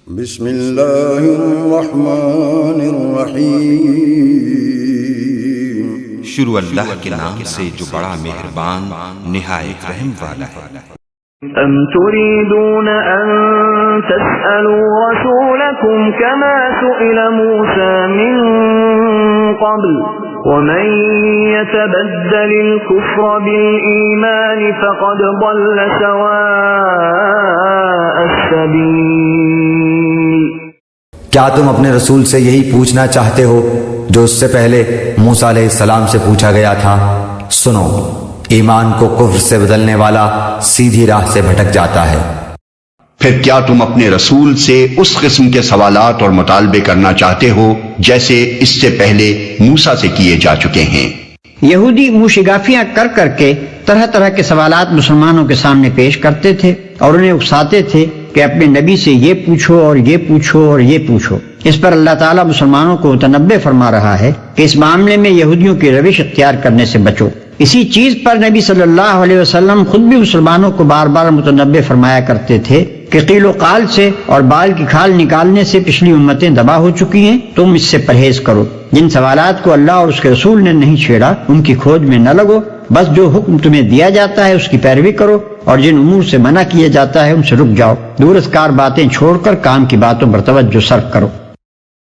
بسم اللہ الرحمن الرحیم، شروع اللہ کے نام سے جو بڑا مہربان نہایت رحم والا ہے۔ ام تريدون ان تسألوا رسولكم كما سئل موسى من قبل ومن يتبدل الكفر بالإيمان فقد ضل سواء السبيل۔ کیا تم اپنے رسول سے یہی پوچھنا چاہتے ہو جو اس سے پہلے موسیٰ علیہ السلام سے پوچھا گیا تھا؟ سنو، ایمان کو کفر سے بدلنے والا سیدھی راہ سے بھٹک جاتا ہے۔ پھر کیا تم اپنے رسول سے اس قسم کے سوالات اور مطالبے کرنا چاہتے ہو جیسے اس سے پہلے موسیٰ سے کیے جا چکے ہیں؟ یہودی منہ شگافیاں کر کر کے طرح طرح کے سوالات مسلمانوں کے سامنے پیش کرتے تھے اور انہیں اکساتے تھے کہ اپنے نبی سے یہ پوچھو اور یہ پوچھو اور یہ پوچھو۔ اس پر اللہ تعالیٰ مسلمانوں کو متنبہ فرما رہا ہے کہ اس معاملے میں یہودیوں کی روش اختیار کرنے سے بچو۔ اسی چیز پر نبی صلی اللہ علیہ وسلم خود بھی مسلمانوں کو بار بار متنبہ فرمایا کرتے تھے کہ قیل و قال سے اور بال کی کھال نکالنے سے پچھلی امتیں تباہ ہو چکی ہیں، تم اس سے پرہیز کرو۔ جن سوالات کو اللہ اور اس کے رسول نے نہیں چھیڑا ان کی کھوج میں نہ لگو، بس جو حکم تمہیں دیا جاتا ہے اس کی پیروی کرو، اور جن امور سے منع کیا جاتا ہے ان سے رک جاؤ۔ دور ازکار باتیں چھوڑ کر کام کی باتوں پر توجہ صرف کرو۔